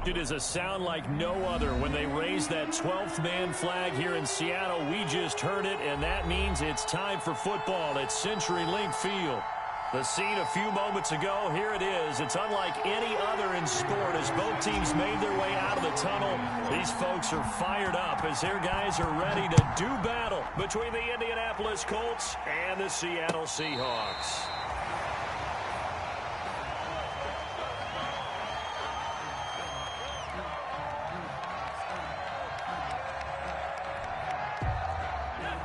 It is a sound like no other when they raise that 12th man flag here in Seattle. We just heard it, and that means it's time for football at CenturyLink Field. The scene a few moments ago, here it is. It's unlike any other in sport as both teams made their way out of the tunnel. These folks are fired up as their guys are ready to do battle between the Indianapolis Colts and the Seattle Seahawks.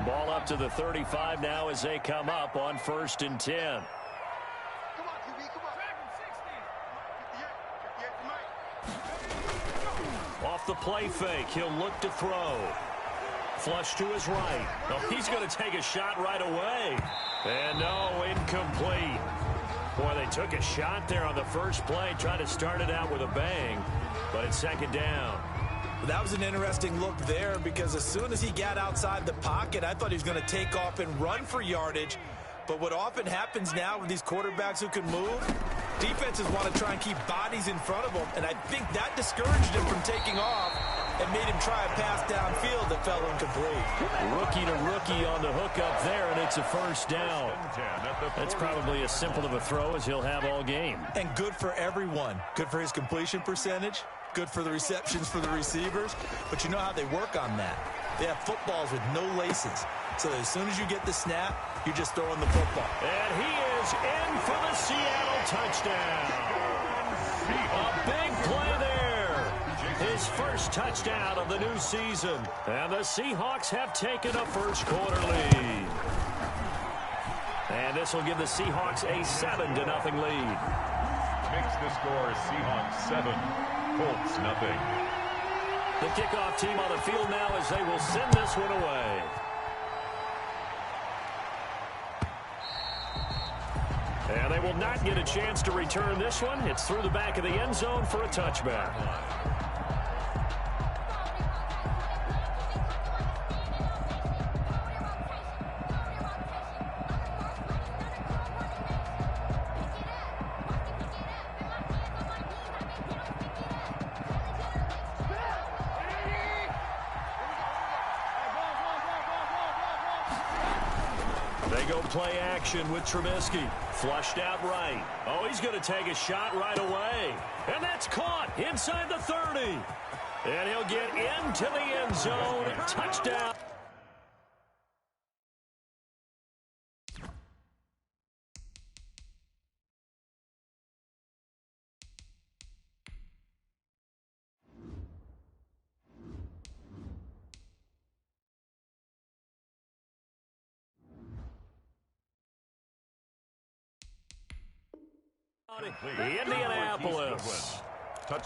Ball up to the 35 now as they come up on 1st and 10. Off the play fake, he'll look to throw. Flush to his right. Oh, he's going to take a shot right away. And no, incomplete. Boy, they took a shot there on the first play, trying to start it out with a bang. But it's 2nd down. That was an interesting look there because as soon as he got outside the pocket, I thought he was going to take off and run for yardage. But what often happens now with these quarterbacks who can move, defenses want to try and keep bodies in front of them. And I think that discouraged him from taking off and made him try a pass downfield that fell incomplete. Rookie to rookie on the hook up there, and it's a 1st down. That's probably as simple of a throw as he'll have all game. And good for everyone. Good for his completion percentage. Good for the receptions for the receivers. But you know how they work on that. They have footballs with no laces. So that as soon as you get the snap, you're just throwing the football. And he is in for the Seattle touchdown. A big play there. His first touchdown of the new season. And the Seahawks have taken a first quarter lead. And this will give the Seahawks a 7-0 lead. Makes the score Seahawks 7, Colts nothing. The kickoff team on the field now as they will send this one away. And they will not get a chance to return this one. It's through the back of the end zone for a touchback. They go play action with Trubisky. Flushed out right. Oh, he's going to take a shot right away. And that's caught inside the 30. And he'll get into the end zone. Touchdown. Indianapolis.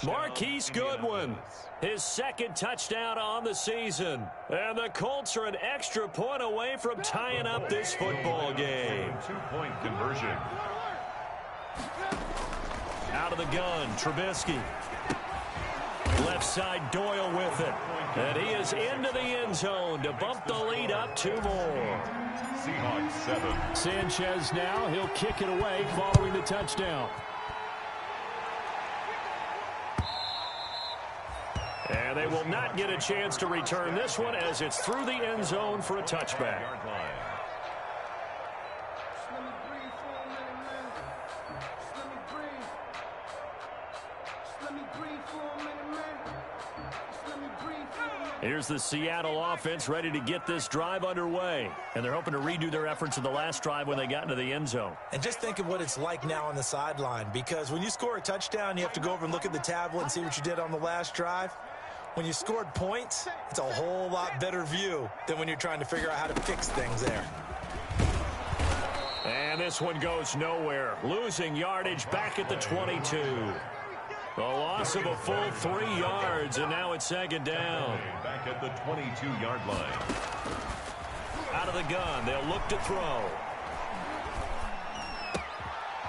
Marquise Goodwin, his 2nd touchdown on the season. And the Colts are an extra point away from tying up this football game. 2-point conversion. Out of the gun, Trubisky. Left side, Doyle with it. And he is into the end zone to bump the lead up 2 more. Seahawks 7. Sanchez now, he'll kick it away following the touchdown. And they will not get a chance to return this one as it's through the end zone for a touchback. Here's the Seattle offense ready to get this drive underway. And they're hoping to redo their efforts in the last drive when they got into the end zone. And just think of what it's like now on the sideline, because when you score a touchdown, you have to go over and look at the tablet and see what you did on the last drive. When you scored points, it's a whole lot better view than when you're trying to figure out how to fix things there. And this one goes nowhere. Losing yardage back at the 22. A loss of a full 3 yards, and now it's 2nd down. Back at the 22-yard line. Out of the gun, they'll look to throw.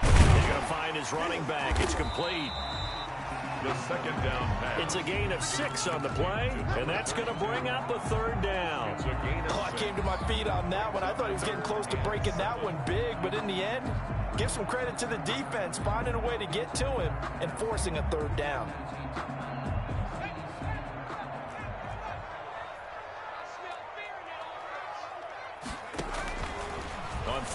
He's going to find his running back. It's complete. The 2nd down pass. It's a gain of 6 on the play, and that's going to bring up a 3rd down. It's a gain of 6. I came to my feet on that one. I thought he was getting close to breaking that one big, but in the end, give some credit to the defense, finding a way to get to him and forcing a 3rd down.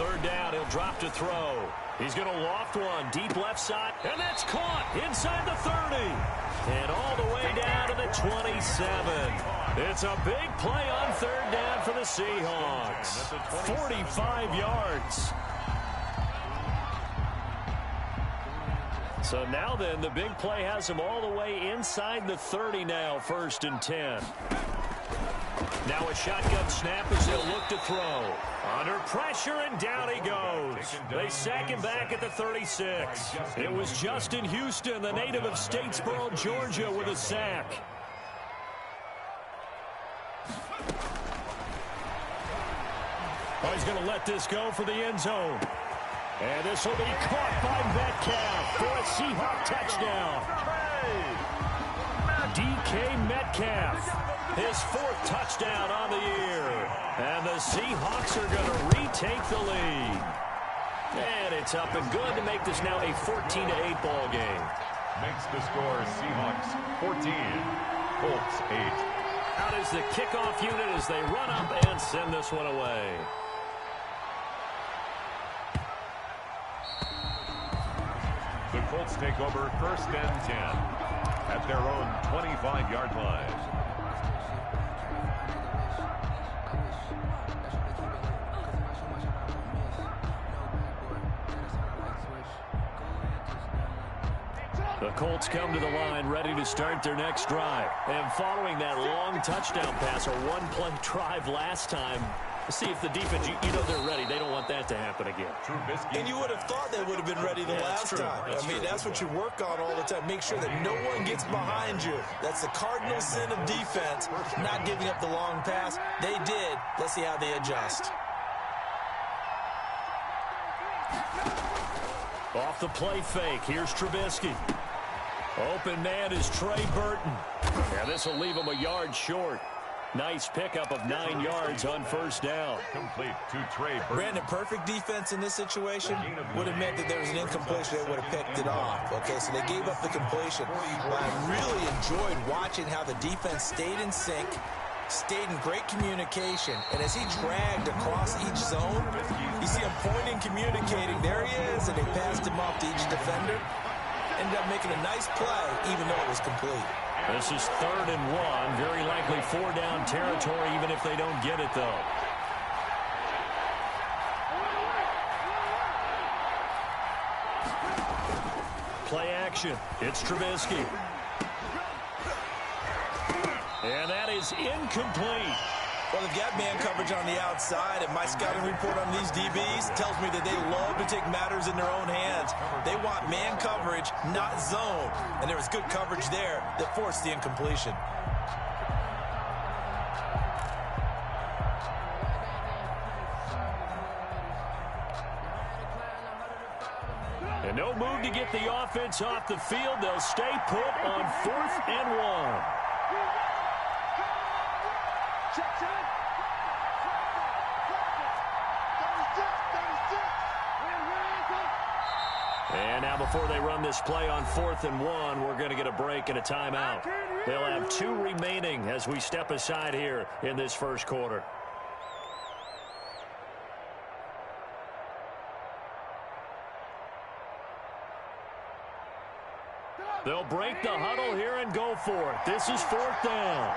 third down. He'll drop to throw. He's going to loft one deep left side, and that's caught inside the 30. And all the way down to the 27. It's a big play on third down for the Seahawks. 45 yards. So now then, the big play has him all the way inside the 30 now, 1st and 10. Now a shotgun snap as they'll look to throw. Under pressure, and down he goes. They sack him back at the 36. It was Justin Houston, the native of Statesboro, Georgia, with a sack. Oh, he's going to let this go for the end zone. And this will be caught by Metcalf for a Seahawk touchdown. DK Metcalf, his 4th touchdown on the year. And the Seahawks are going to retake the lead. And it's up and good to make this now a 14-8 ball game. Makes the score Seahawks 14, Colts 8. Out is the kickoff unit as they run up and send this one away. The Colts take over 1st and 10 at their own 25-yard line. The Colts come to the line ready to start their next drive. And following that long touchdown pass, a one-play drive last time, see if the defense, you know they're ready. They don't want that to happen again. And you would have thought they would have been ready the last time. That's what you work on all the time. Make sure that no one gets behind you. That's the cardinal sin of defense, not giving up the long pass. They did. Let's see how they adjust. Off the play fake, here's Trubisky. Open man is Trey Burton. Yeah, this will leave him a yard short. Nice pickup of 9 yards on 1st down. Complete to Trey Burton. Brandon, perfect defense in this situation would have meant that there was an incompletion. They would have picked it off. Okay, so they gave up the completion. But I really enjoyed watching how the defense stayed in sync, stayed in great communication, and as he dragged across each zone, you see him pointing, communicating. There he is, and they passed him off to each defender. Ended up making a nice play, even though it was complete. This is 3rd and 1. Very likely 4-down territory, even if they don't get it, though. Play action. It's Trubisky. And that is incomplete. Well, they've got man coverage on the outside, and my scouting report on these DBs tells me that they love to take matters in their own hands. They want man coverage, not zone. And there was good coverage there that forced the incompletion. And no move to get the offense off the field. They'll stay put on 4th and 1. And now before they run this play on 4th and 1, we're going to get a break and a timeout. They'll have 2 remaining as we step aside here in this 1st quarter. They'll break the huddle here and go for it. This is 4th down.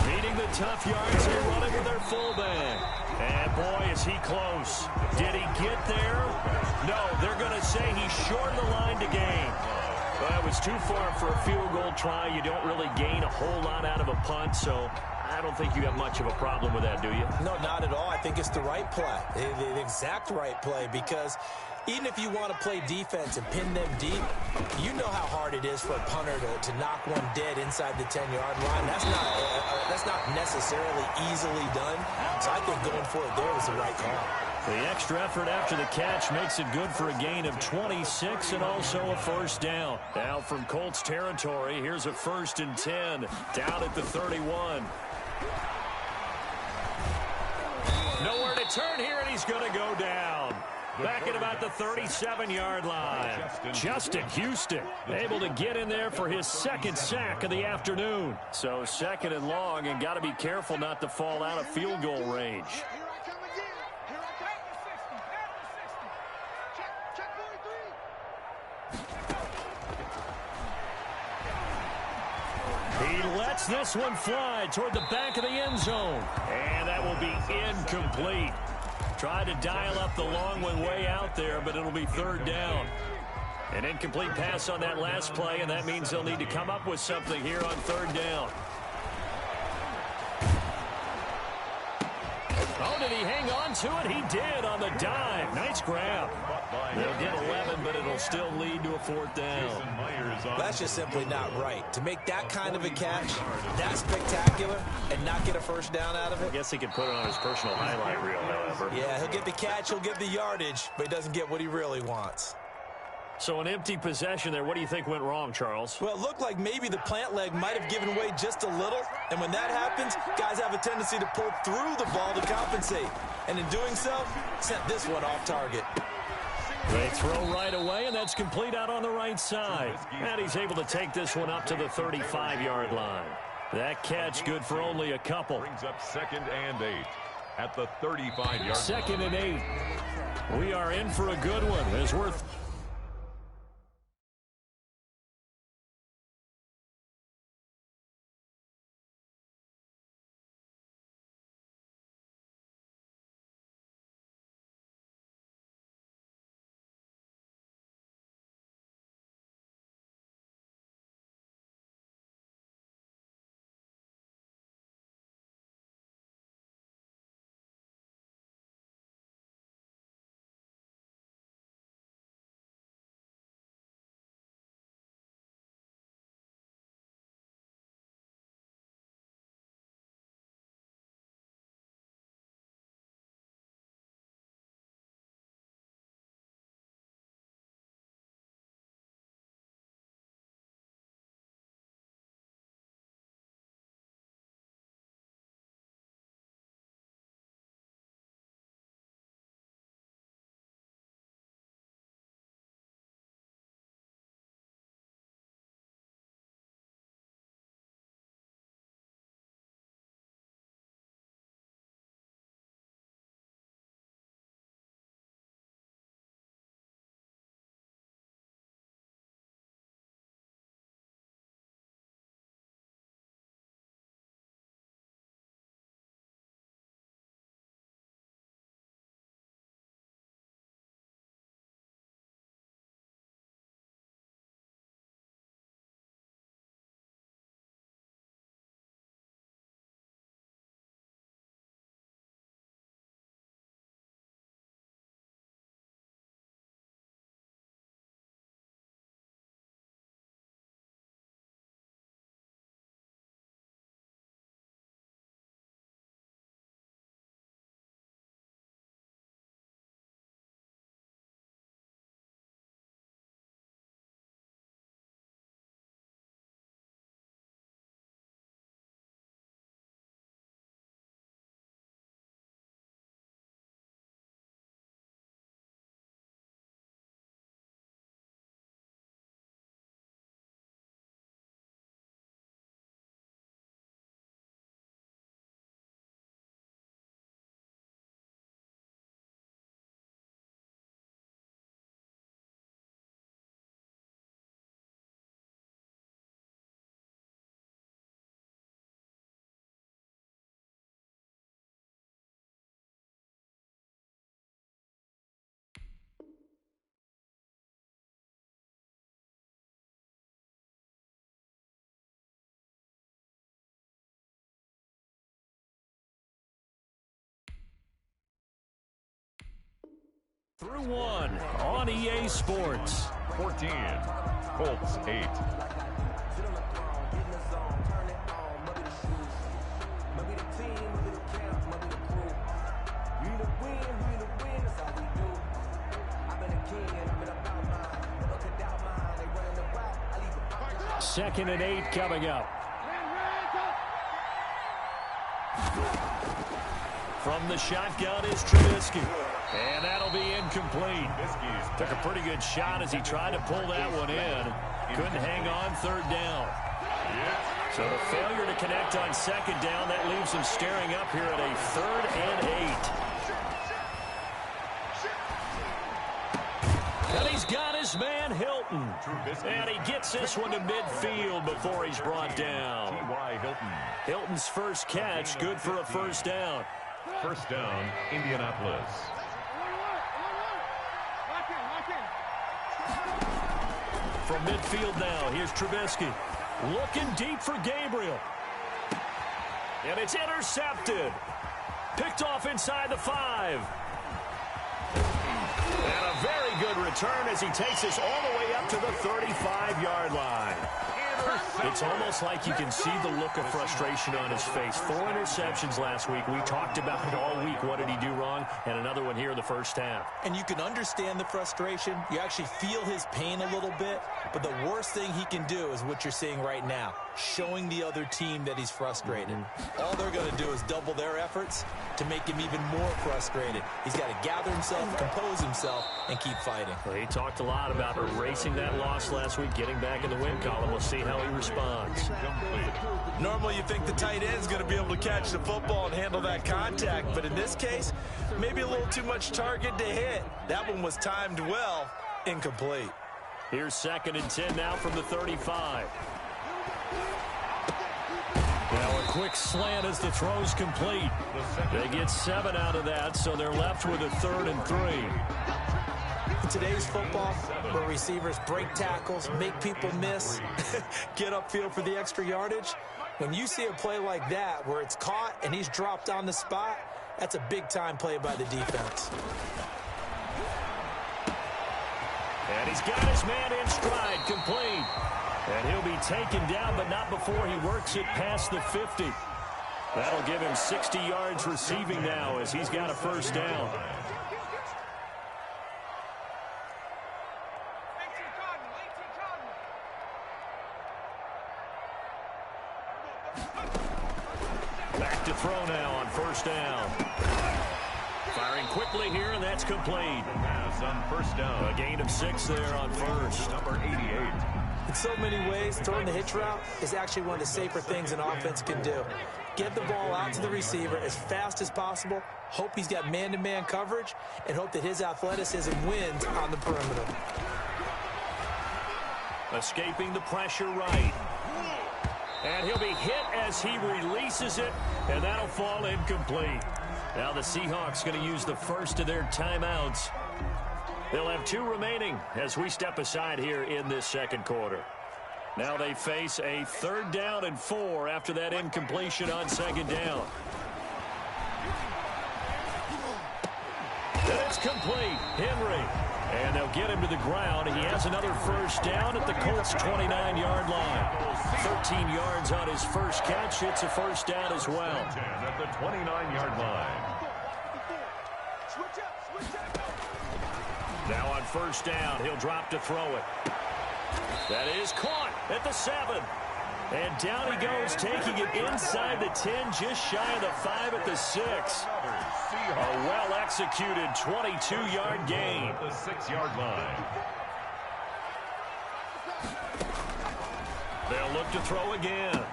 Needing the tough yards, they run it with their fullback. And boy, is he close. Did he get there? No, they're going to say he's short the line to gain. Well, it was too far for a field goal try. You don't really gain a whole lot out of a punt, so I don't think you have much of a problem with that, do you? No, not at all. I think it's the right play, the exact right play, because even if you want to play defense and pin them deep, you know how hard it is for a punter to knock one dead inside the 10-yard line. That's not necessarily easily done. So I think going for it there was the right call. The extra effort after the catch makes it good for a gain of 26 and also a 1st down. Now from Colts territory, here's a 1st and 10 down at the 31. Nowhere to turn here, and he's going to go down. Back at about the 37-yard line. Justin Houston able to get in there for his 2nd sack of the afternoon. So 2nd and long, and got to be careful not to fall out of field goal range. He lets this one fly toward the back of the end zone. And that will be incomplete. Tried to dial up the long one way out there, but it'll be third down. An incomplete pass on that last play, and that means they'll need to come up with something here on third down. Oh, did he hang on to it? He did on the dive. Nice grab. They'll get 11, but it'll still lead to a fourth down. That's just simply not right. To make that kind of a catch, that spectacular, and not get a first down out of it. I guess he can put it on his personal highlight reel, however. Yeah, he'll get the catch, he'll get the yardage, but he doesn't get what he really wants. So an empty possession there. What do you think went wrong, Charles? Well, it looked like maybe the plant leg might have given way just a little. And when that happens, guys have a tendency to pull through the ball to compensate. And in doing so, sent this one off target. They throw right away, and that's complete out on the right side. And he's able to take this one up to the 35-yard line. That catch good for only a couple. Brings up 2nd and 8 at the 35-yard line. 2nd and 8. We are in for a good one as we're... Through one on EA Sports. 14, Colts 8. Second and 8 coming up. From the shotgun is Trubisky. And that'll be incomplete. Took a pretty good shot as he tried to pull that one in. Couldn't hang on third down. So the failure to connect on second down, that leaves him staring up here at a 3rd and 8. And he's got his his man Hilton. And he gets this one to midfield before he's brought down. Hilton's first catch, good for a first down. First down, Indianapolis. From midfield now, here's Trubisky. Looking deep for Gabriel. And it's intercepted. Picked off inside the 5. And a very good return as he takes us all the way up to the 35-yard line. It's almost like you can see the look of frustration on his face. 4 interceptions last week. We talked about it all week. What did he do wrong? And another one here in the first half. And you can understand the frustration. You actually feel his pain a little bit. But the worst thing he can do is what you're seeing right now, showing the other team that he's frustrated. All they're going to do is double their efforts to make him even more frustrated. He's got to gather himself, compose himself, and keep fighting. Well, he talked a lot about erasing that loss last week, getting back in the win column. We'll see how he responds. Normally you think the tight end's going to be able to catch the football and handle that contact, but in this case, maybe a little too much target to hit. That one was timed well, incomplete. Here's 2nd and 10 now from the 35. Now a quick slant as the throw's complete. They get 7 out of that, so they're left with a 3rd and 3. In today's football, where receivers break tackles, make people miss, get upfield for the extra yardage, when you see a play like that where it's caught and he's dropped on the spot, that's a big-time play by the defense. And he's got his man in stride, complete. And he'll be taken down, but not before he works it past the 50. That'll give him 60 yards receiving now as he's got a first down. Back to throw now on first down. Firing quickly here, and that's complete. Pass on first down. A gain of 6 there on first. Number 88. In so many ways, throwing the hitch route is actually one of the safer things an offense can do. Get the ball out to the receiver as fast as possible, hope he's got man-to-man coverage, and hope that his athleticism wins on the perimeter. Escaping the pressure right. And he'll be hit as he releases it, and that'll fall incomplete. Now the Seahawks going to use the first of their timeouts. They'll have 2 remaining as we step aside here in this second quarter. Now they face a 3rd down and 4 after that incompletion on 2nd down. And it's complete. Henry. And they'll get him to the ground. He has another first down at the Colts' 29-yard line. 13 yards on his first catch. It's a first down as well. At the 29-yard line. Now on first down, he'll drop to throw it. That is caught at the 7. And down he goes, taking it inside the 10, just shy of the 5 at the 6. A well-executed 22-yard gain. The 6-yard line. They'll look to throw again.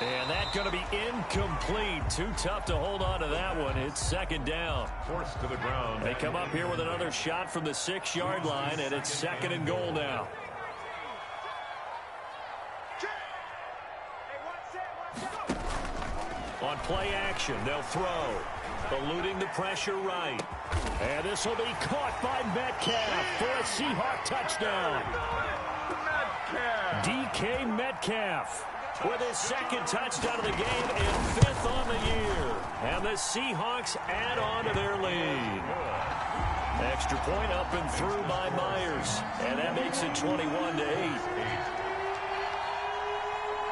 And that's going to be incomplete. Too tough to hold on to that one. It's 2nd down. Forced to the ground. They come up here with another shot from the 6-yard line, and it's 2nd and goal now. On play action, they'll throw. Eluding the pressure right. And this will be caught by Metcalf for a Seahawk touchdown. DK Metcalf with his 2nd touchdown of the game and 5th on the year. And the Seahawks add on to their lead. Extra point up and through by Myers. And that makes it 21-8.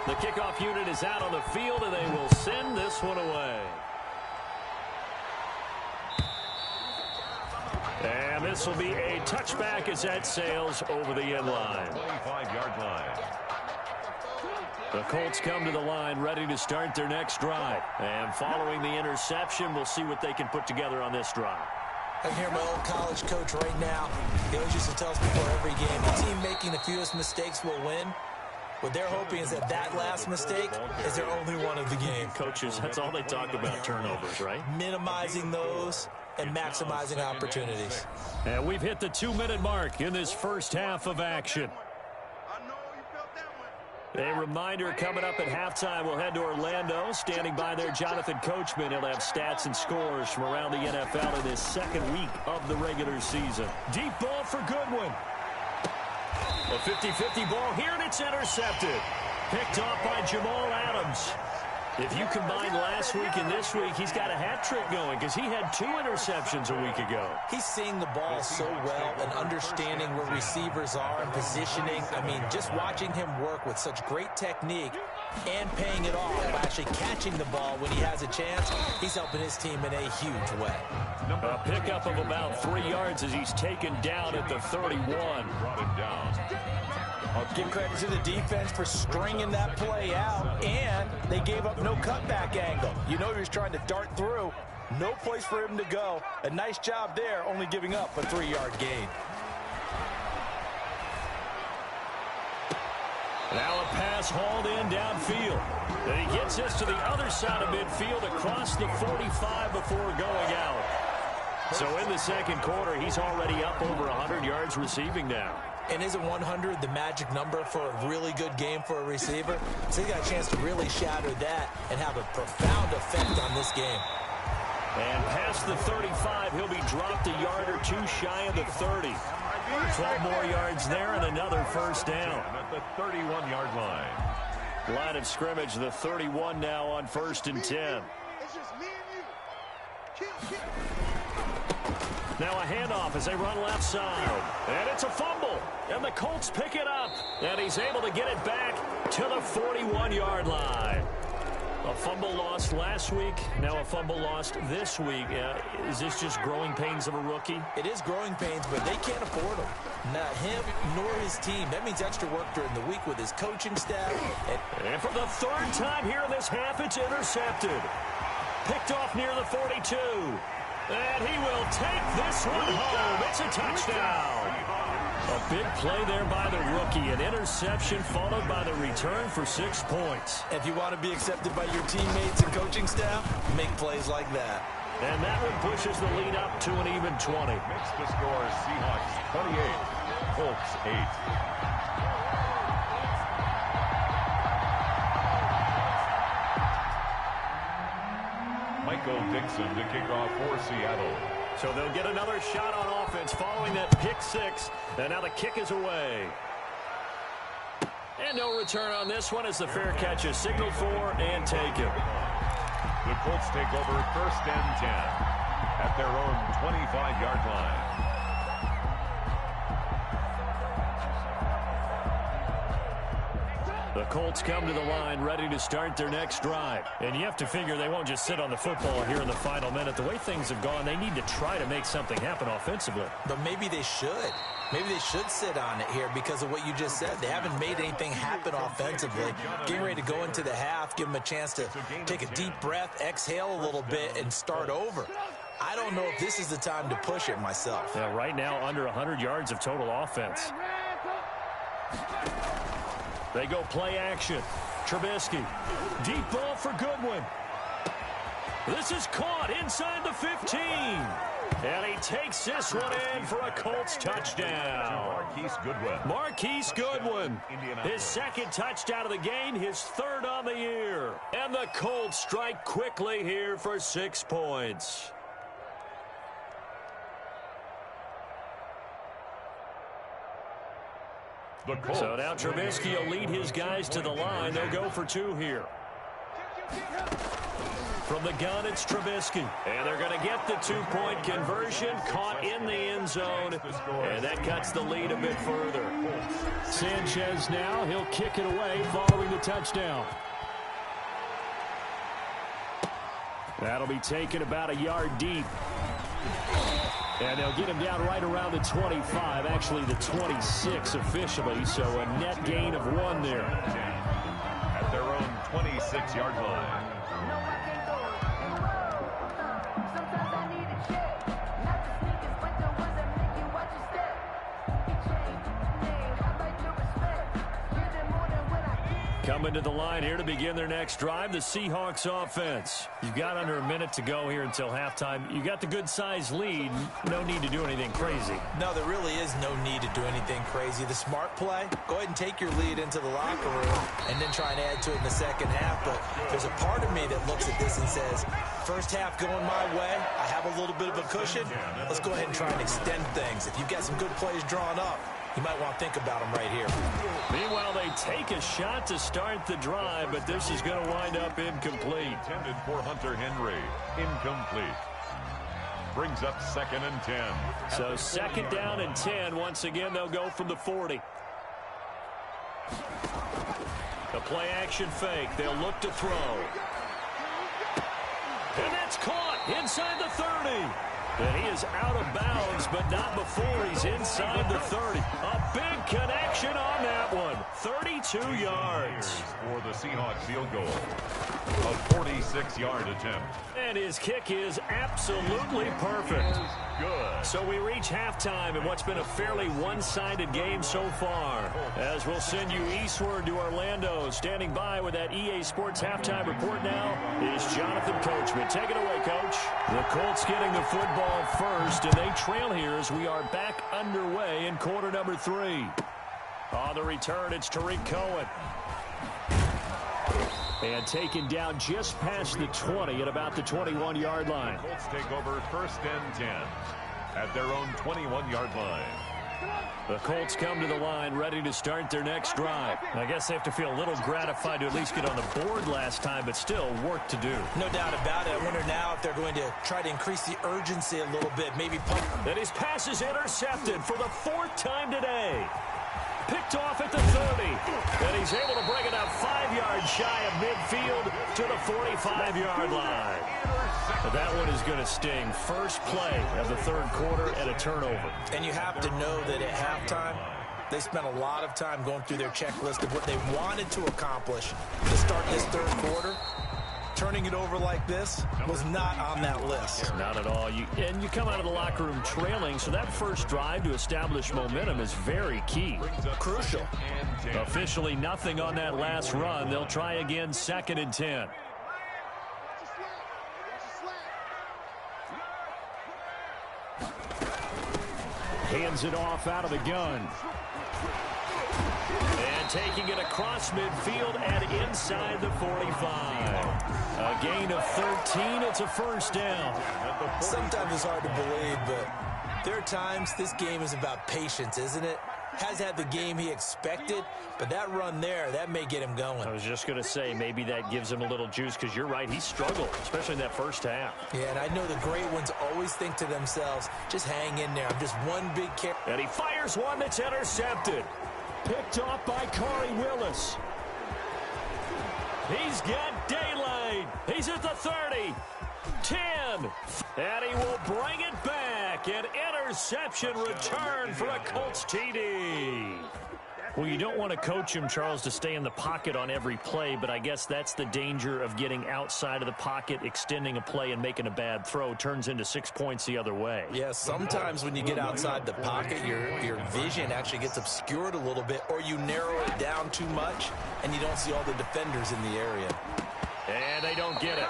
The kickoff unit is out on the field, and they will send this one away. And this will be a touchback as that sails over the end line. 25-yard line. The Colts come to the line ready to start their next drive. And following the interception, we'll see what they can put together on this drive. I can hear my old college coach right now. He always used to tell us before every game, the team making the fewest mistakes will win. What they're hoping is that that last mistake is their only one of the game. Coaches, that's all they talk about, turnovers, right? Minimizing those, and maximizing opportunities. And we've hit the 2-minute mark in this first half of action. A reminder coming up at halftime, we'll head to Orlando. Standing by there, Jonathan Coachman. He'll have stats and scores from around the NFL in this second week of the regular season. Deep ball for Goodwin. A 50-50 ball here, and it's intercepted. Picked off by Jamal Adams. If you combine last week and this week, he's got a hat trick going because he had 2 interceptions a week ago. He's seeing the ball so well and understanding where receivers are and positioning. I mean, just watching him work with such great technique and paying it off by actually catching the ball when he has a chance, he's helping his team in a huge way. A pickup of about 3 yards as he's taken down at the 31. Brought him down. I'll give credit to the defense for stringing that play out, and they gave up no cutback angle. You know he was trying to dart through. No place for him to go. A nice job there, only giving up a 3-yard gain. Now a pass hauled in downfield. And he gets this to the other side of midfield across the 45 before going out. So in the second quarter, he's already up over 100 yards receiving now. And isn't 100 the magic number for a really good game for a receiver? So he's got a chance to really shatter that and have a profound effect on this game. And past the 35, he'll be dropped a yard or 2 shy of the 30. 12 more yards there and another first down. At the 31-yard line. Line of scrimmage, the 31 now on 1st and 10. Now a handoff as they run left side. And it's a fumble. And the Colts pick it up. And he's able to get it back to the 41-yard line. A fumble lost last week. Now a fumble lost this week. Is this just growing pains of a rookie? It is growing pains, but they can't afford them. Not him nor his team. That means extra work during the week with his coaching staff. And for the 3rd time here in this half, it's intercepted. Picked off near the 42. And he will take this one home. It's a touchdown. A big play there by the rookie. An interception followed by the return for 6 points. If you want to be accepted by your teammates and coaching staff, make plays like that. And that one pushes the lead up to an even 20. Makes the score Seahawks 28, Colts 8. Michael Dixon to kick off for Seattle. So they'll get another shot on offense following that pick 6. And now the kick is away. And no return on this one as the fair catch is signaled for and taken. The Colts take over 1st and 10 at their own 25-yard line. The Colts come to the line ready to start their next drive. And you have to figure they won't just sit on the football here in the final minute. The way things have gone, they need to try to make something happen offensively. But maybe they should. Maybe they should sit on it here because of what you just said. They haven't made anything happen offensively. Getting ready to go into the half, give them a chance to take a deep breath, exhale a little bit, and start over. I don't know if this is the time to push it myself. Yeah, right now under 100 yards of total offense. They go play action. Trubisky. Deep ball for Goodwin. This is caught inside the 15. And he takes this one in for a Colts touchdown. Marquise Goodwin. His 2nd touchdown of the game, his 3rd on the year. And the Colts strike quickly here for 6 points. So now Trubisky will lead his guys to the line. They'll go for 2 here. From the gun, it's Trubisky. And they're going to get the 2-point conversion. Caught in the end zone. And that cuts the lead a bit further. Sanchez now. He'll kick it away following the touchdown. That'll be taken about a yard deep. And they'll get him down right around the 25, actually the 26 officially, so a net gain of 1 there. At their own 26-yard line. Coming to the line here to begin their next drive, the Seahawks offense. You've got under a minute to go here until halftime. You got the good-sized lead. No need to do anything crazy. No, there really is no need to do anything crazy. The smart play, go ahead and take your lead into the locker room and then try and add to it in the second half. But there's a part of me that looks at this and says, first half going my way, I have a little bit of a cushion. Let's go ahead and try and extend things. If you've got some good plays drawn up, you might want to think about them right here. Meanwhile, they take a shot to start the drive, but this is going to wind up incomplete. Intended for Hunter Henry. Incomplete. Brings up 2nd and 10. So 2nd down and 10. Once again, they'll go from the 40. The play action fake. They'll look to throw. And that's caught inside the 30. And he is out of bounds, but not before he's inside the 30. A big connection on that one. 32 yards. For the Seahawks field goal. A 46-yard attempt. And his kick is absolutely perfect. Good. So we reach halftime in what's been a fairly one-sided game so far. As we'll send you eastward to Orlando. Standing by with that EA Sports halftime report now is Jonathan Coachman. Take it away, Coach. The Colts getting the football first, and they trail here as we are back underway in quarter number 3. On the return, it's Tariq Cohen. And taken down just past the 20 at about the 21-yard line. Colts take over 1st and 10 at their own 21-yard line. The Colts come to the line ready to start their next drive. I guess they have to feel a little gratified to at least get on the board last time, but still work to do. No doubt about it. I wonder now if they're going to try to increase the urgency a little bit. Maybe pump. And his pass is intercepted for the 4th time today. Picked off at the 30. And he's able to bring it up 5 yards shy of midfield to the 45-yard line. But that one is going to sting. First play of the 3rd quarter and a turnover. And you have to know that at halftime, they spent a lot of time going through their checklist of what they wanted to accomplish to start this 3rd quarter. Turning it over like this was not on that list. Not at all. You come out of the locker room trailing, so that first drive to establish momentum is very key. Crucial. Officially nothing on that last run. They'll try again 2nd and 10. Hands it off out of the gun. And taking it across midfield and inside the 45. A gain of 13. It's a 1st down. Sometimes it's hard to believe, but there are times this game is about patience, isn't it? Has had the game he expected, but that run there, that may get him going. I was just going to say, maybe that gives him a little juice, because you're right, he struggled, especially in that first half. Yeah, and I know the great ones always think to themselves, just hang in there. I'm just one big kick. And he fires one that's intercepted. Picked off by Corey Willis. He's got daylight. He's at the 30. 10. And he will bring it back. An interception return for a Colts TD. Well, you don't want to coach him, Charles, to stay in the pocket on every play, but I guess that's the danger of getting outside of the pocket, extending a play, and making a bad throw. Turns into 6 points the other way. Yeah, sometimes when you get outside the pocket, your vision actually gets obscured a little bit, or you narrow it down too much, and you don't see all the defenders in the area. And they don't get it.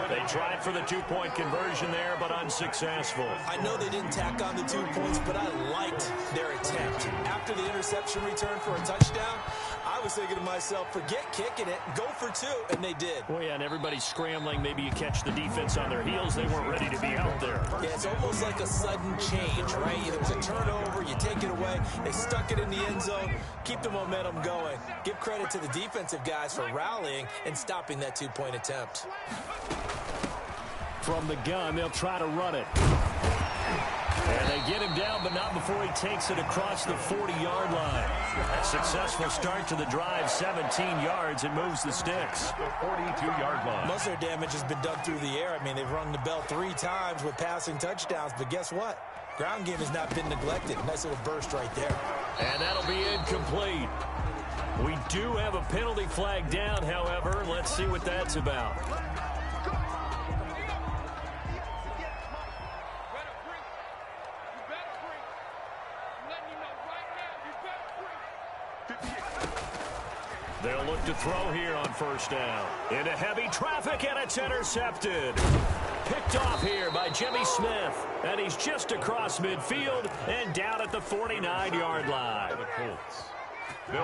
They tried for the 2-point conversion there, but unsuccessful. I know they didn't tack on the 2 points, but I liked their attempt. After the interception return for a touchdown, I was thinking to myself, forget kicking it, go for 2, and they did. Well, yeah, and everybody's scrambling. Maybe you catch the defense on their heels. They weren't ready to be out there. Yeah, it's almost like a sudden change, right? There was a turnover, you take it away, they stuck it in the end zone, keep the momentum going. Give credit to the defensive guys for rallying and stopping that 2-point attempt. From the gun, they'll try to run it. And they get him down, but not before he takes it across the 40-yard line. A successful start to the drive, 17 yards. It moves the sticks. The 42-yard line. Most of their damage has been done through the air. I mean, they've rung the bell 3 times with passing touchdowns, but guess what? Ground game has not been neglected. Nice little burst right there. And that'll be incomplete. We do have a penalty flag down, however. Let's see what that's about. They'll look to throw here on first down. Into heavy traffic, and it's intercepted. Picked off here by Jimmy Smith. And he's just across midfield and down at the 49-yard line. The Colts.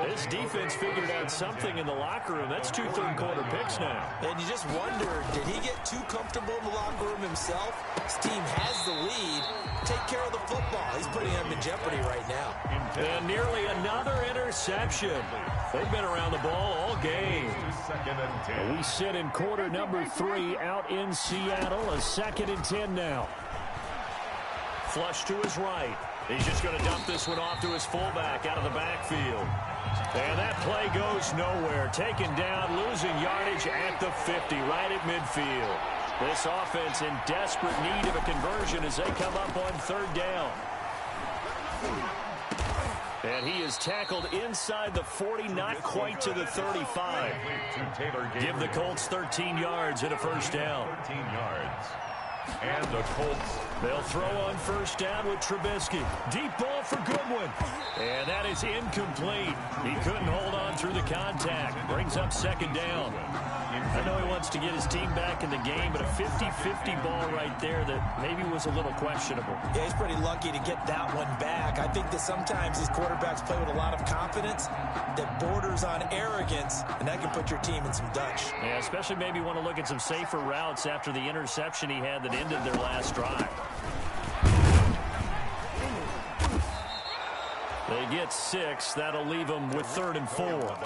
This defense figured out something in the locker room. That's 2 third-quarter picks now. And you just wonder, did he get too comfortable in the locker room himself? His team has the lead. Take care of the football. He's putting them in jeopardy right now. And nearly another interception. They've been around the ball all game. We sit in quarter number 3 out in Seattle. A 2nd and 10 now. Flush to his right. He's just going to dump this one off to his fullback out of the backfield. And that play goes nowhere. Taken down, losing yardage at the 50, right at midfield. This offense in desperate need of a conversion as they come up on 3rd down. And he is tackled inside the 40, not quite to the 35. Give the Colts 13 yards and a first down. 13 yards. And the Colts. They'll throw on first down with Trubisky. Deep ball for Goodwin. And that is incomplete. He couldn't hold on through the contact. Brings up 2nd down. I know he wants to get his team back in the game, but a 50-50 ball right there that maybe was a little questionable. Yeah, he's pretty lucky to get that one back. I think that sometimes these quarterbacks play with a lot of confidence that borders on arrogance, and that can put your team in some Dutch. Yeah, especially maybe want to look at some safer routes after the interception he had that ended their last drive. They get 6. That'll leave them with 3rd and 4.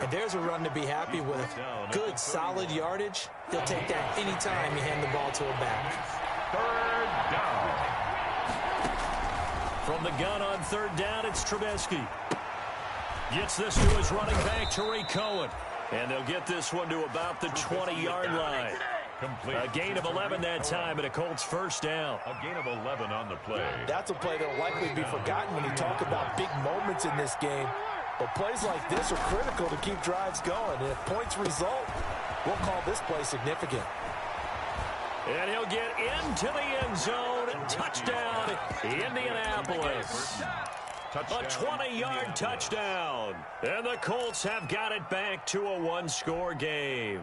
And there's a run to be happy with. Good, solid yardage. He'll take that anytime you hand the ball to a back. 3rd down. From the gun on 3rd down, it's Trubisky. Gets this to his running back, Tariq Cohen. And they'll get this one to about the 20-yard line. Complete. A gain of 11 that time, and a Colts first down. A gain of 11 on the play. That's a play that will likely be forgotten when you talk about big moments in this game. But plays like this are critical to keep drives going. And if points result, we'll call this play significant. And he'll get into the end zone. Touchdown, Indianapolis. A 20-yard touchdown. And the Colts have got it back to a 1-score game.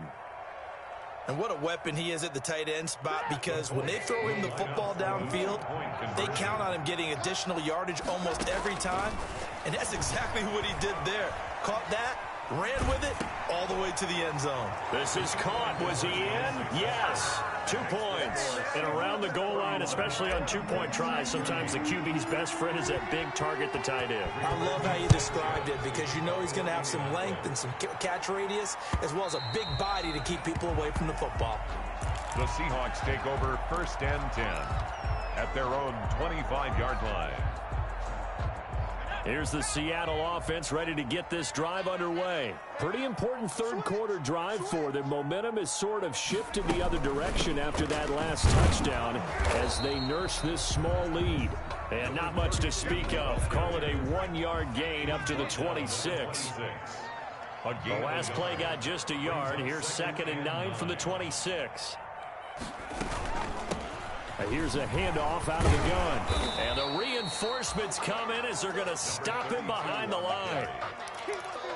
And what a weapon he is at the tight end spot, because when they throw him the football downfield, they count on him getting additional yardage almost every time. And that's exactly what he did there. Caught that, ran with it, all the way to the end zone. This is caught. Was he in? Yes. 2 points. And around the goal line, especially on 2-point tries, sometimes the QB's best friend is that big target, the tight end. I love how you described it, because you know he's going to have some length and some catch radius, as well as a big body to keep people away from the football. The Seahawks take over 1st and 10 at their own 25-yard line. Here's the Seattle offense ready to get this drive underway. Pretty important 3rd-quarter drive for them. Momentum has sort of shifted the other direction after that last touchdown as they nurse this small lead. And not much to speak of. Call it a 1-yard gain up to the 26. The last play got just a yard. Here's 2nd and 9 from the 26. Here's a handoff out of the gun. And the reinforcements come in as they're going to stop him behind the line.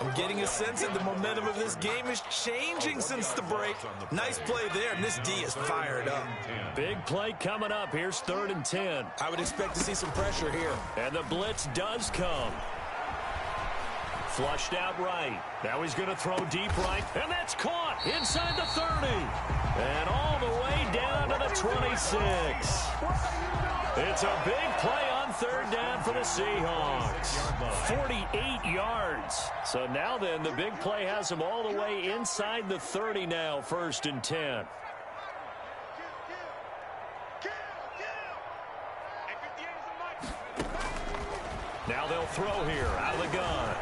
I'm getting a sense that the momentum of this game is changing since the break. Nice play there, and this D is fired up. Big play coming up. Here's 3rd and 10. I would expect to see some pressure here. And the blitz does come. Flushed out right. Now he's going to throw deep right. And that's caught inside the 30. And all the way down to the 26. It's a big play on 3rd down for the Seahawks. 48 yards. So now then, the big play has them all the way inside the 30 now, 1st and 10. Now they'll throw here out of the gun.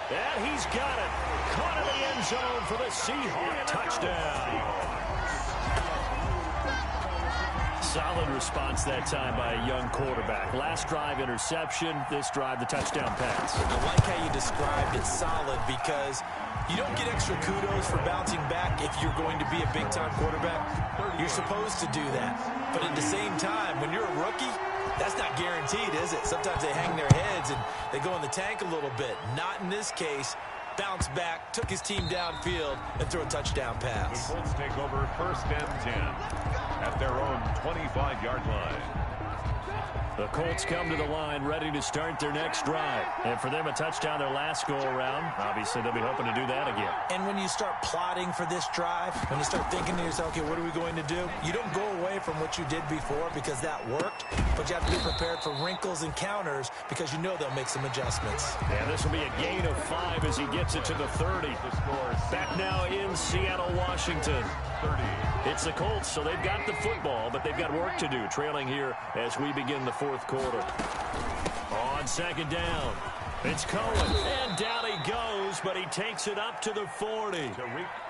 And he's got it. Caught in the end zone for the Seahawks touchdown. Solid response that time by a young quarterback. Last drive, interception. This drive, the touchdown pass. I like how you described it, solid, because you don't get extra kudos for bouncing back if you're going to be a big-time quarterback. You're supposed to do that. But at the same time, when you're a rookie, That's not guaranteed, is it? Sometimes they hang their heads and they go in the tank a little bit. Not in this case. Bounced back, took his team downfield, and threw a touchdown pass. The Colts take over 1st and 10 at their own 25-yard line. The Colts come to the line ready to start their next drive. And for them, a touchdown their last go-around. Obviously, they'll be hoping to do that again. And when you start plotting for this drive, when you start thinking to yourself, okay, what are we going to do? You don't go away from what you did before because that worked, but you have to be prepared for wrinkles and counters because you know they'll make some adjustments. And this will be a gain of 5 as he gets it to the 30. Back now in Seattle, Washington. 30. It's the Colts, so they've got the football, but they've got work to do, trailing here as we begin the 4th quarter. On 2nd down, it's Cohen, and down he goes, but he takes it up to the 40.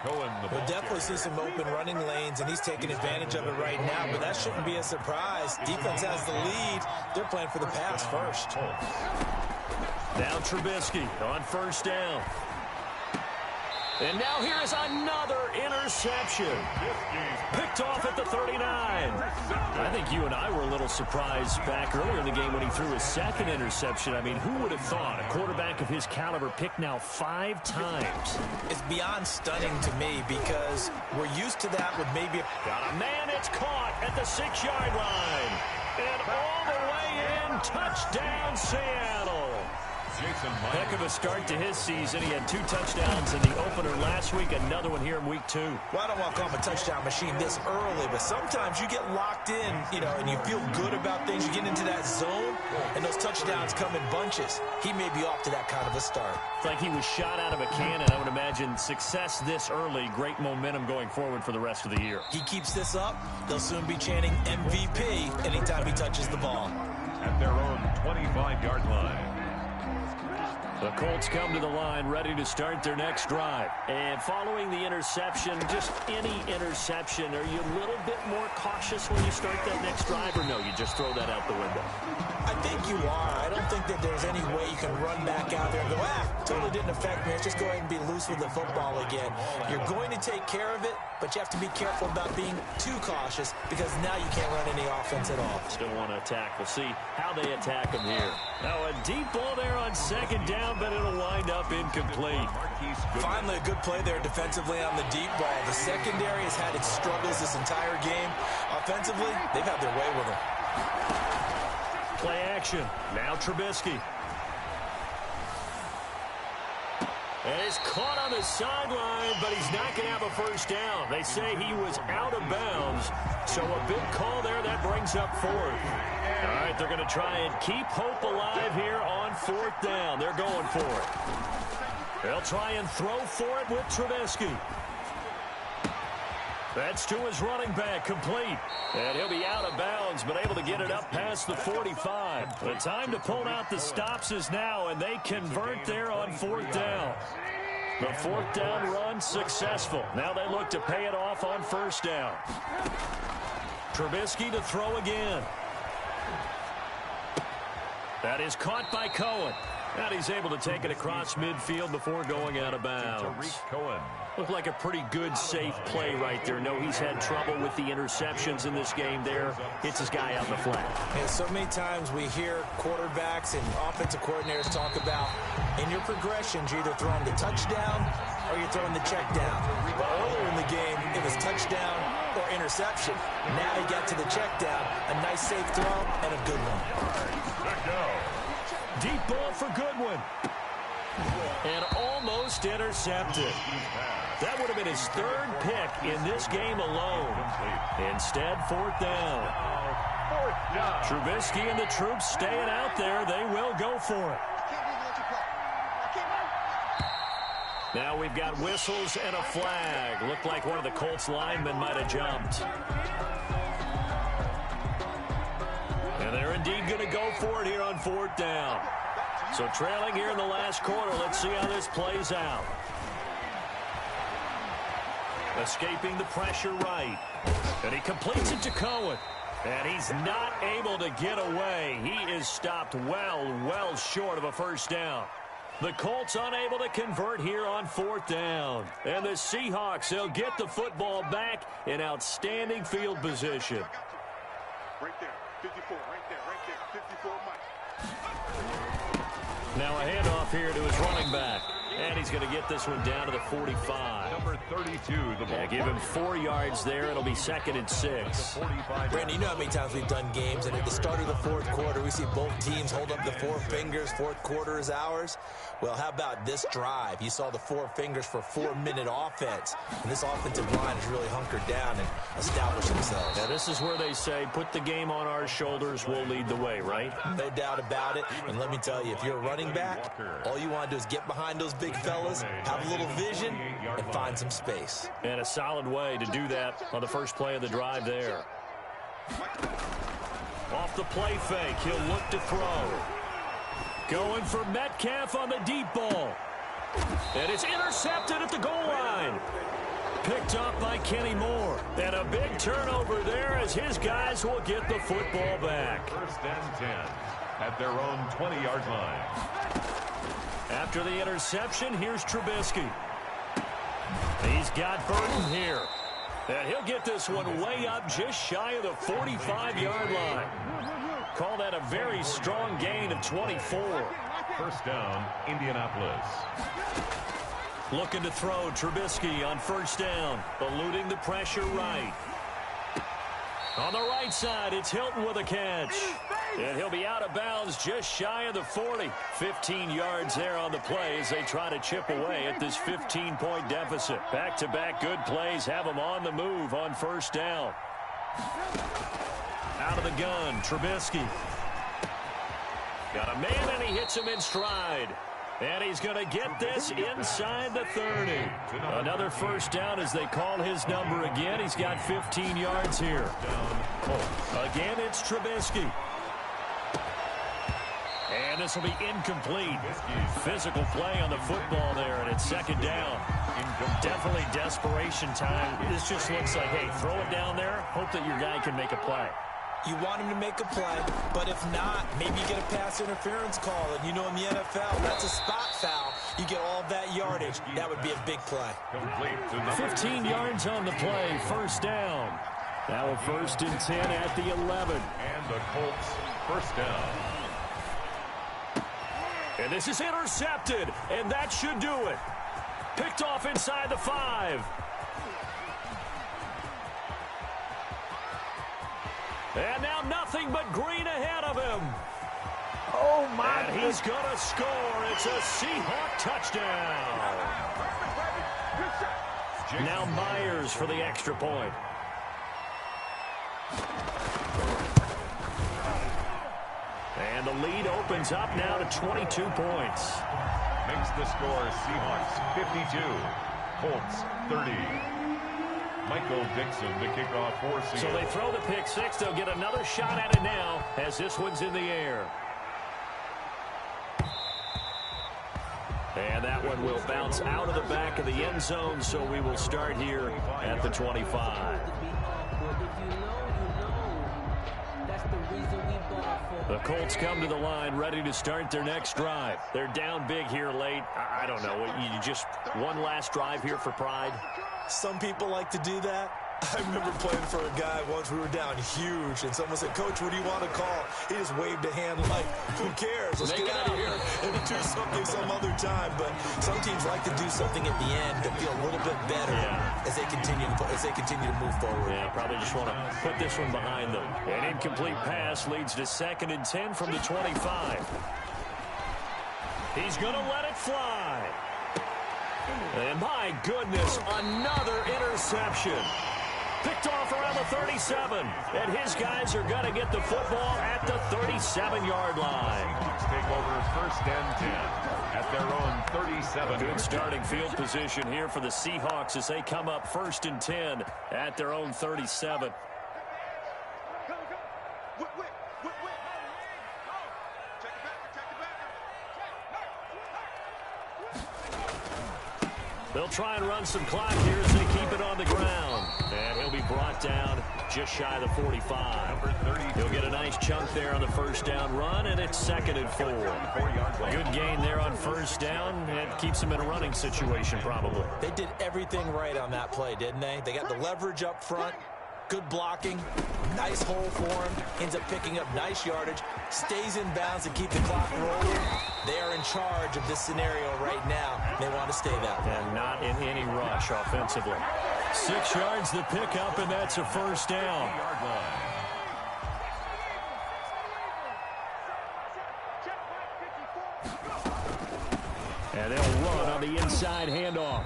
Cohen, We'll definitely see some open running lanes, and he's taking advantage of it right now, but that shouldn't be a surprise. Defense has the lead. They're playing for the pass first. Now Trubisky on 1st down. And now here is another interception. Picked off at the 39. I think you and I were a little surprised back earlier in the game when he threw his 2nd interception. I mean, who would have thought a quarterback of his caliber picked now 5 times? It's beyond stunning to me because we're used to that with maybe Got a man, it's caught at the 6-yard line. And all the way in, touchdown Seattle. Heck of a start to his season. He had 2 touchdowns in the opener last week, another one here in week 2. Well, I don't want to call him a touchdown machine this early, but sometimes you get locked in, and you feel good about things. You get into that zone, and those touchdowns come in bunches. He may be off to that kind of a start. It's like he was shot out of a cannon. I would imagine success this early, great momentum going forward for the rest of the year. He keeps this up, they'll soon be chanting MVP anytime he touches the ball. At their own 25-yard line. The Colts come to the line ready to start their next drive. And following the interception, just any interception, are you a little bit more cautious when you start that next drive, or no, you just throw that out the window? I think you are. I don't think that there's any way you can run back out there and go, totally didn't affect me. Let's just go ahead and be loose with the football again. You're going to take care of it, but you have to be careful about being too cautious because now you can't run any offense at all. Still want to attack. We'll see how they attack him here. Now a deep ball there on 2nd down, but it'll wind up incomplete. Finally, a good play there defensively on the deep ball. The secondary has had its struggles this entire game. Offensively, they've had their way with them. Play action. Now Trubisky. And he's caught on the sideline, but he's not going to have a 1st down. They say he was out of bounds, so a big call there. That brings up 4th. All right, they're going to try and keep hope alive here on 4th down. They're going for it. They'll try and throw for it with Trubisky. That's to his running back, complete. And he'll be out of bounds, but able to get it up past the 45. The time to pull out the stops is now, and they convert there on 4th down. The 4th down run successful. Now they look to pay it off on 1st down. Trubisky to throw again. That is caught by Cohen. And he's able to take it across midfield before going out of bounds. Cohen. Looked like a pretty good, safe play right there. No, he's had trouble with the interceptions in this game there. Hits his guy out in the flat. And so many times we hear quarterbacks and offensive coordinators talk about in your progressions, you're either throwing the touchdown or you're throwing the check down. But earlier in the game, it was touchdown or interception. Now he got to the check down. A nice, safe throw and a good one. Let go. Deep ball for Goodwin. And almost intercepted. That would have been his 3rd pick in this game alone. Instead, 4th down. Trubisky and the troops staying out there. They will go for it. Now we've got whistles and a flag. Looked like one of the Colts linemen might have jumped. And they're indeed going to go for it here on 4th down. So trailing here in the last quarter. Let's see how this plays out. Escaping the pressure right. And he completes it to Cohen. And he's not able to get away. He is stopped well short of a 1st down. The Colts unable to convert here on 4th down. And the Seahawks, they'll get the football back in outstanding field position. Right there. 54, right there, 54 Mike. Now a handoff here to his running back. And he's going to get this one down to the 45. Number 32, the ball. Yeah, give him 4 yards there. It'll be 2nd and 6. Brandon, you know how many times we've done games, and at the start of the fourth quarter, we see both teams hold up the 4 fingers. Fourth quarter is ours. Well, how about this drive? You saw the 4 fingers for 4-minute offense. And this offensive line has really hunkered down and established themselves. Now, this is where they say, put the game on our shoulders, we'll lead the way, right? No doubt about it. And let me tell you, if you're a running back, all you want to do is get behind those big fellas, have a little vision, and find some space. And a solid way to do that on the first play of the drive there. Off the play fake, he'll look to throw. Going for Metcalf on the deep ball. And it's intercepted at the goal line. Picked up by Kenny Moore. And a big turnover there as his guys will get the football back. 1st and 10 at their own 20-yard line. After the interception, here's Trubisky. He's got Burton here. And he'll get this one way up just shy of the 45-yard line. Call that a very strong gain of 24. 1st down, Indianapolis. Looking to throw Trubisky on 1st down. Eluding the pressure right. On the right side, it's Hilton with a catch. And he'll be out of bounds just shy of the 40. 15 yards there on the play as they try to chip away at this 15-point deficit. Back-to-back good plays have them on the move on 1st down. Out of the gun, Trubisky. Got a man, and he hits him in stride. And he's going to get this inside the 30. Another 1st down as they call his number again. He's got 15 yards here. Again, it's Trubisky. And this will be incomplete. Physical play on the football there, and it's 2nd down. Definitely desperation time. This just looks like, hey, throw it down there, hope that your guy can make a play. You want him to make a play, but if not, maybe you get a pass interference call. And you know in the NFL, that's a spot foul. You get all of that yardage. That would be a big play. 15 yards on the play, 1st down. Now a 1st and 10 at the 11. And the Colts 1st down. And this is intercepted, and that should do it. Picked off inside the 5. And now nothing but green ahead of him. Oh, my. And he's going to score. It's a Seahawk touchdown. Now Myers for the extra point. And the lead opens up now to 22 points. Makes the score Seahawks 52, Colts 30. Michael Dixon to kick off for Seattle. So they throw the pick 6. They'll get another shot at it now as this one's in the air. And that one will bounce out of the back of the end zone, so we will start here at the 25. The Colts come to the line ready to start their next drive. They're down big here late. I don't know. You just one last drive here for pride? Some people like to do that. I remember playing for a guy once. We were down huge, and someone said, "Coach, what do you want to call?" He just waved a hand like, "Who cares? Let's get out of here and do something some other time." But some teams like to do something at the end to feel a little bit better as they continue to move forward. Yeah, probably just want to put this one behind them. An incomplete pass leads to 2nd and 10 from the 25. He's going to let it fly. And my goodness, another interception. Picked off around the 37. And his guys are going to get the football at the 37-yard line. Seahawks take over 1st and 10 at their own 37. Good starting field position here for the Seahawks as they come up 1st and 10 at their own 37. They'll try and run some clock here as they keep it on the ground. And he'll be brought down just shy of the 45. He'll get a nice chunk there on the 1st down run, and it's 2nd and 4. Good gain there on 1st down, and keeps them in a running situation probably. They did everything right on that play, didn't they? They got the leverage up front. Good blocking. Nice hole for him. Ends up picking up nice yardage. Stays in bounds to keep the clock rolling. They are in charge of this scenario right now. They want to stay that way. And not in any rush offensively. 6 yards the pickup, and that's a first down. And they'll run on the inside handoff.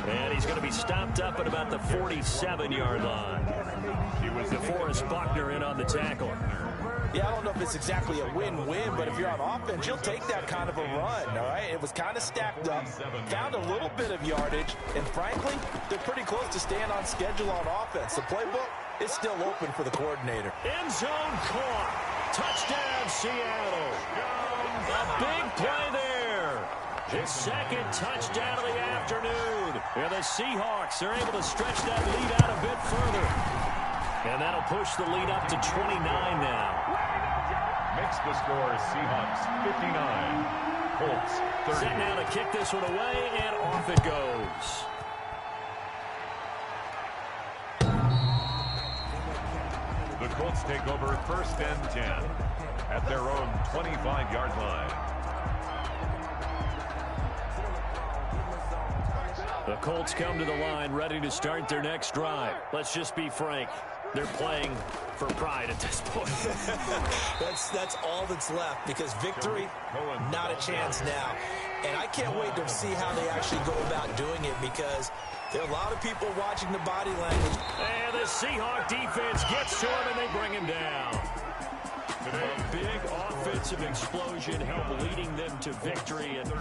And he's going to be stopped up at about the 47-yard line. DeForest Buckner in on the tackle. Yeah, I don't know if it's exactly a win-win, but if you're on offense, you'll take that kind of a run, all right? It was kind of stacked up, found a little bit of yardage, and frankly, they're pretty close to staying on schedule on offense. The playbook is still open for the coordinator. End zone caught. Touchdown, Seattle. A big play there. His second touchdown of the afternoon. And the Seahawks are able to stretch that lead out a bit further. And that'll push the lead up to 29 now. Makes the score Seahawks 59, Colts 30. Set now to kick this one away, and off it goes. The Colts take over 1st and 10 at their own 25-yard line. The Colts come to the line ready to start their next drive. Let's just be frank. They're playing for pride at this point. That's all that's left, because victory, not a chance now. And I can't wait to see how they actually go about doing it, because there are a lot of people watching the body language. And the Seahawk defense gets to him, and they bring him down. A big offensive explosion helped leading them to victory. And